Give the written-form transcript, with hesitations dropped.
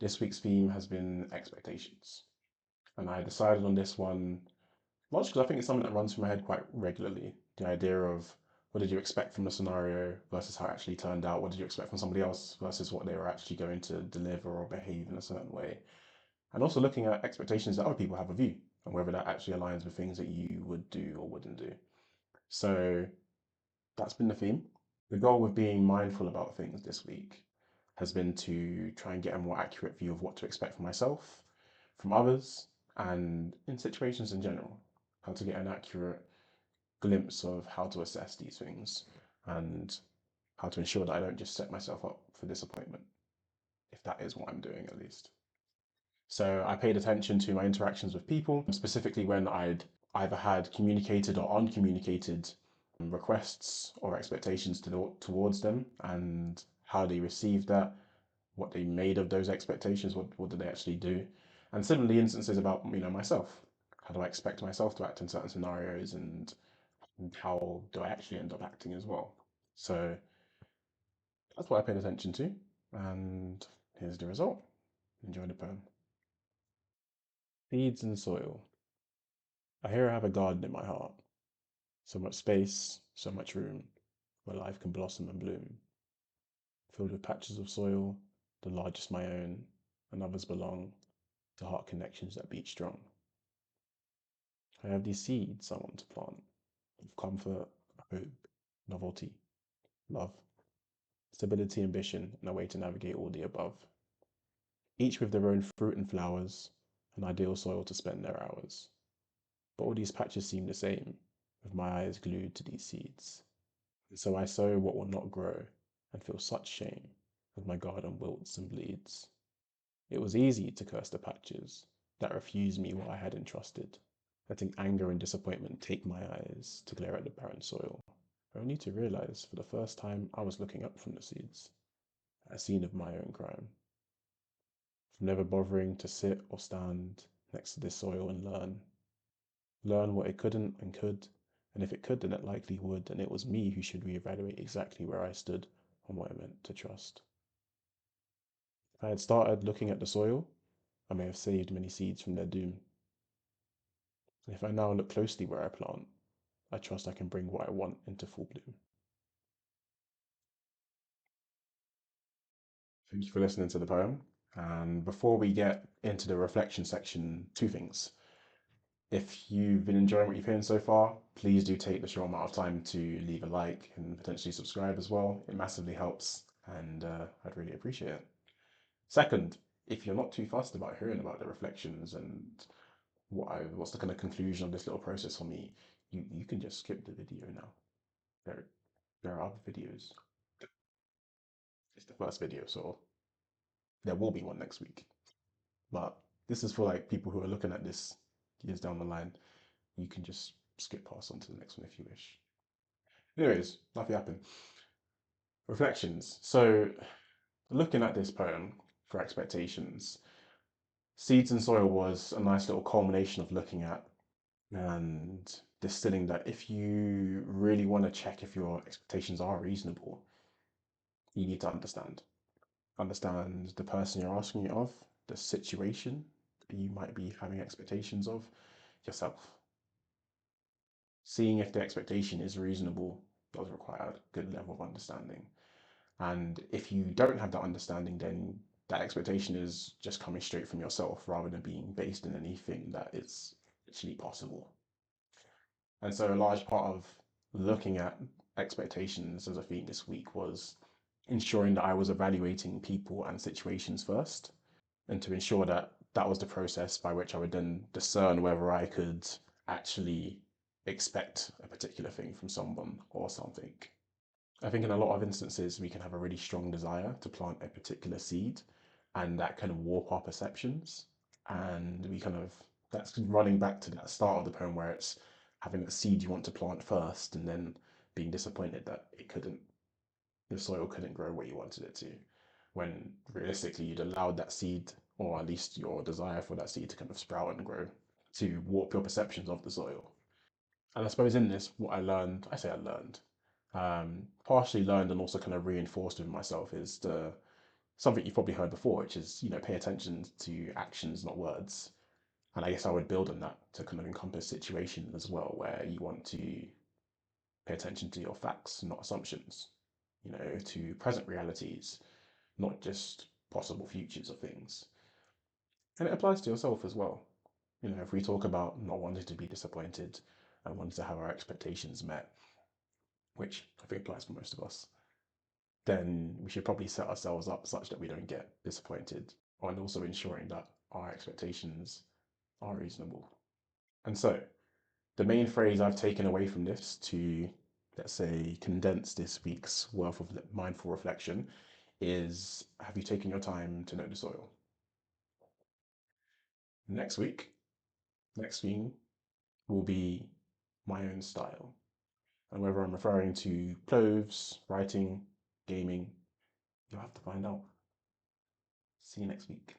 This week's theme has been expectations. And I decided on this one, largely because I think it's something that runs through my head quite regularly. The idea of what did you expect from the scenario versus how it actually turned out? What did you expect from somebody else versus what they were actually going to deliver or behave in a certain way? And also looking at expectations that other people have of you and whether that actually aligns with things that you would do or wouldn't do. So that's been the theme. The goal with being mindful about things this week has been to try and get a more accurate view of what to expect from myself, from others, and in situations in general. How to get an accurate glimpse of how to assess these things and how to ensure that I don't just set myself up for disappointment, if that is what I'm doing at least. So I paid attention to my interactions with people, specifically when I'd either had communicated or uncommunicated requests or expectations towards them and how they received that, what they made of those expectations, what did they actually do, and similarly instances about myself. How do I expect myself to act in certain scenarios, and how do I actually end up acting as well? So that's what I paid attention to, and here's the result. Enjoy the poem. Seeds and soil. I hear I have a garden in my heart. So much space, so much room, where life can blossom and bloom. Filled with patches of soil, the largest my own, and others belong to heart connections that beat strong. I have these seeds I want to plant of comfort, hope, novelty, love, stability, ambition, and a way to navigate all the above. Each with their own fruit and flowers, an ideal soil to spend their hours. But all these patches seem the same, with my eyes glued to these seeds. And so I sow what will not grow, and feel such shame as my garden wilts and bleeds. It was easy to curse the patches that refused me what I had entrusted, letting anger and disappointment take my eyes to glare at the barren soil, only to realize for the first time I was looking up from the seeds, at a scene of my own crime. From never bothering to sit or stand next to this soil and learn what it couldn't and could, and if it could, then it likely would, and it was me who should reevaluate exactly where I stood on what I meant to trust. If I had started looking at the soil, I may have saved many seeds from their doom. And if I now look closely where I plant, I trust I can bring what I want into full bloom. Thank you for listening to the poem. And before we get into the reflection section, two things. If you've been enjoying what you've heard so far, please do take the short amount of time to leave a like and potentially subscribe as well. It massively helps, and I'd really appreciate it. Second, if you're not too fussed about hearing about the reflections and what's the kind of conclusion of this little process for me, you can just skip the video now. There, there are other videos. It's the first video, so there will be one next week. But this is for like people who are looking at this years down the line. You can just skip past on to the next one if you wish. Anyways, nothing happened. Reflections. So, looking at this poem for expectations, Seeds and Soil was a nice little culmination of looking at and distilling that if you really want to check if your expectations are reasonable, you need to understand the person you're asking it of, the situation that you might be having expectations of, yourself. Seeing if the expectation is reasonable does require a good level of understanding. And if you don't have that understanding, then that expectation is just coming straight from yourself rather than being based in anything that is actually possible. And so a large part of looking at expectations as a theme this week was ensuring that I was evaluating people and situations first, and to ensure that that was the process by which I would then discern whether I could actually expect a particular thing from someone or something. I think in a lot of instances, we can have a really strong desire to plant a particular seed, and that kind of warp our perceptions. And that's running back to that start of the poem where it's having a seed you want to plant first and then being disappointed that the soil couldn't grow what you wanted it to, when realistically you'd allowed that seed, or at least your desire for that seed to kind of sprout and grow, to warp your perceptions of the soil. And I suppose in this, what I learned, partially learned and also kind of reinforced with myself is the something you've probably heard before, which is, pay attention to actions, not words. And I guess I would build on that to kind of encompass situations as well, where you want to pay attention to your facts, not assumptions, to present realities, not just possible futures of things. And it applies to yourself as well. If we talk about not wanting to be disappointed and wanting to have our expectations met, which I think applies for most of us, then we should probably set ourselves up such that we don't get disappointed, and also ensuring that our expectations are reasonable. And so, the main phrase I've taken away from this to, let's say, condense this week's worth of mindful reflection is, have you taken your time to know the soil? Next week, next theme will be my own style. And whether I'm referring to clothes, writing, gaming, you'll have to find out. See you next week.